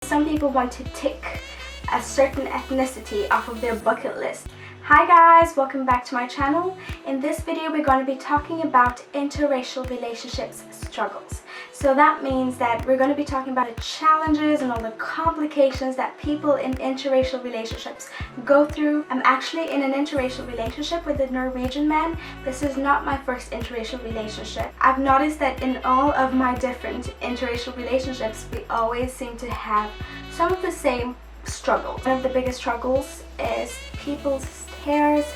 Some people want to tick a certain ethnicity off of their bucket list. Hi guys, welcome back to my channel. In this video we're going to be talking about interracial relationships struggles. So that means that we're going to be talking about the challenges and all the complications that people in interracial relationships go through. I'm actually in an interracial relationship with a Norwegian man. This is not my first interracial relationship. I've noticed that in all of my different interracial relationships we always seem to have some of the same struggles. One of the biggest struggles is people's stares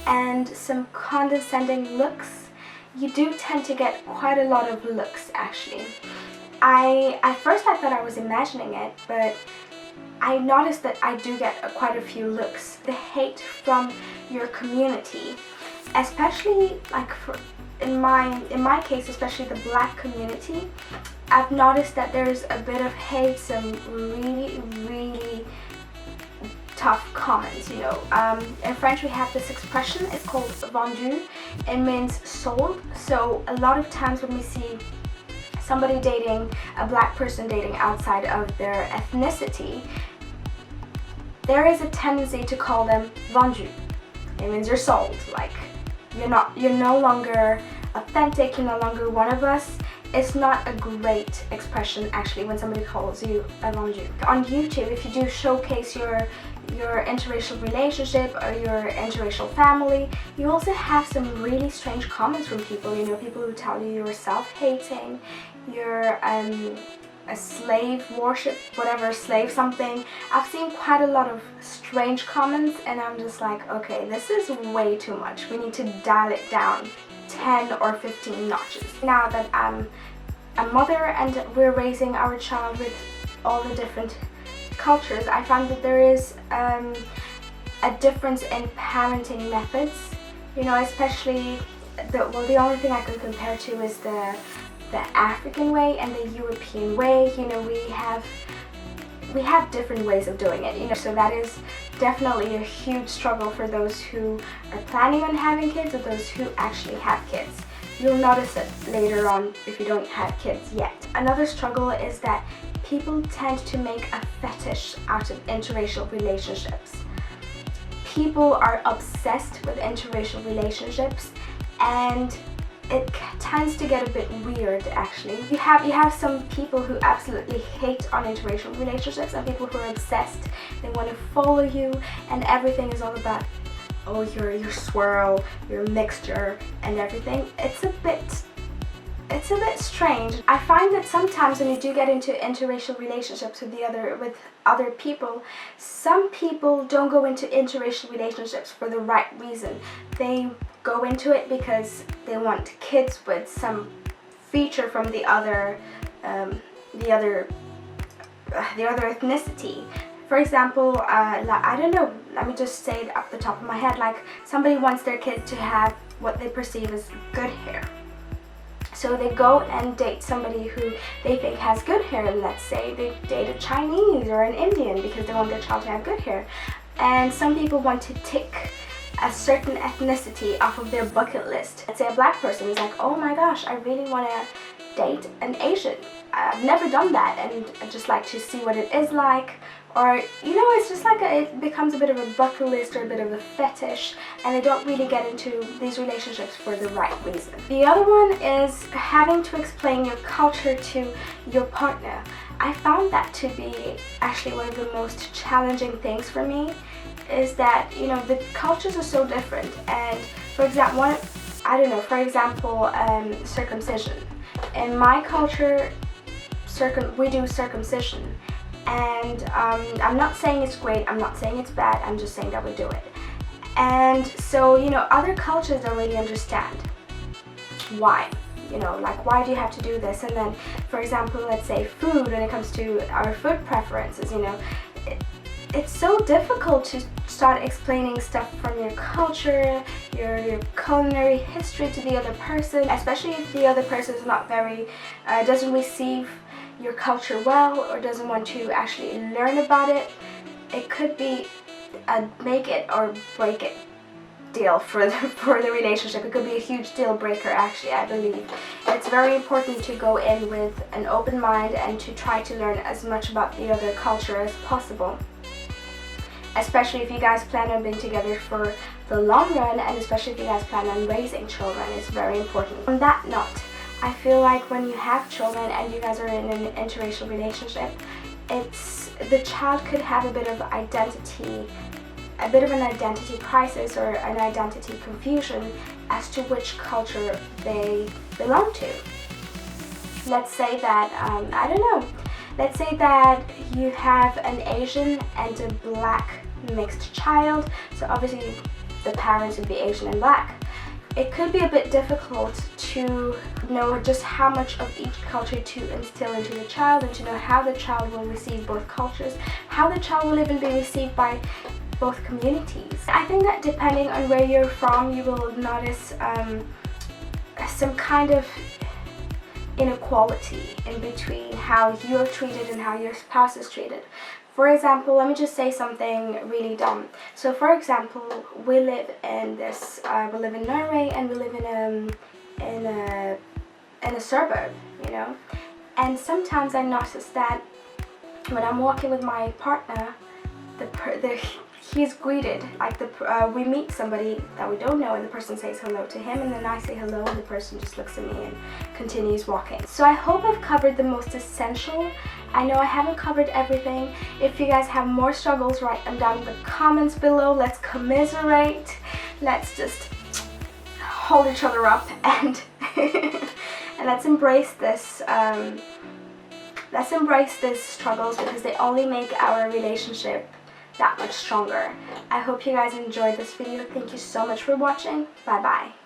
and some condescending looks. You do tend to get quite a lot of looks actually. At first I thought I was imagining it, but I noticed that I do get quite a few looks. The hate from your community, especially like in my case, especially the black community, I've noticed that there's a bit of hate, some really tough comments, you know. In French we have this expression, it's called vendu. It means sold. So a lot of times when we see somebody dating, a black person dating outside of their ethnicity, there is a tendency to call them vendu. It means you're sold, like you're no longer authentic, you're no longer one of us. It's not a great expression actually when somebody calls you a vendu. On YouTube, if you do showcase your interracial relationship or your interracial family, you also have some really strange comments from people, you know, people who tell you you're self-hating, you're a slave worship, whatever, slave something. I've seen quite a lot of strange comments and I'm just like, okay, this is way too much. We need to dial it down 10 or 15 notches. Now that I'm a mother and we're raising our child with all the different cultures, I find that there is a difference in parenting methods, you know, especially the only thing I can compare to is the African way and the European way. You know, we have different ways of doing it, you know, so that is definitely a huge struggle for those who are planning on having kids or those who actually have kids. You'll notice it later on if you don't have kids yet. Another struggle is that people tend to make a fetish out of interracial relationships. People are obsessed with interracial relationships and it tends to get a bit weird actually. You have some people who absolutely hate on interracial relationships and people who are obsessed. They want to follow you and everything is all about, oh, your swirl, your mixture and everything. It's a bit strange. I find that sometimes when you do get into interracial relationships with other people, some people don't go into interracial relationships for the right reason. They go into it because they want kids with some feature from the other ethnicity. For example, I don't know, let me just say it off the top of my head, like somebody wants their kid to have what they perceive as good hair. So they go and date somebody who they think has good hair. Let's say they date a Chinese or an Indian because they want their child to have good hair. And some people want to tick a certain ethnicity off of their bucket list. Let's say a black person is like, oh my gosh, I really want to date an Asian. I've never done that and I just like to see what it is like. Or, you know, it's just like it becomes a bit of a bucket list or a bit of a fetish and they don't really get into these relationships for the right reason. The other one is having to explain your culture to your partner. I found that to be actually one of the most challenging things for me, is that, you know, the cultures are so different. And for example, circumcision. In my culture, we do circumcision. And I'm not saying it's great, I'm not saying it's bad, I'm just saying that we do it. And so, you know, other cultures don't really understand why, you know, like why do you have to do this? And then, for example, let's say food, when it comes to our food preferences, you know, it's so difficult to start explaining stuff from your culture, your culinary history to the other person, especially if the other person is not very, doesn't receive your culture well or doesn't want to actually learn about it. It could be a make it or break it deal for the relationship. It could be a huge deal breaker, actually, I believe. It's very important to go in with an open mind and to try to learn as much about the other culture as possible, especially if you guys plan on being together for the long run, and especially if you guys plan on raising children. It's very important. On that note, I feel like when you have children and you guys are in an interracial relationship, the child could have a bit of an identity crisis or an identity confusion as to which culture they belong to. Let's say that, I don't know, let's say that you have an Asian and a black mixed child, so obviously the parents would be Asian and black. It could be a bit difficult to know just how much of each culture to instill into the child, and to know how the child will receive both cultures, how the child will even be received by both communities. I think that depending on where you're from, you will notice some kind of inequality in between how you're treated and how your spouse is treated. For example, let me just say something really dumb. So for example, we live in Norway, and we live in a suburb, you know, and sometimes I notice that when I'm walking with my partner, he's greeted like we meet somebody that we don't know, and the person says hello to him, and then I say hello, and the person just looks at me and continues walking. So I hope I've covered the most essential. I know I haven't covered everything. If you guys have more struggles, write them down in the comments below. Let's commiserate. Let's just hold each other up and and let's embrace this. Let's embrace these struggles, because they only make our relationship that much stronger. I hope you guys enjoyed this video. Thank you so much for watching. Bye bye.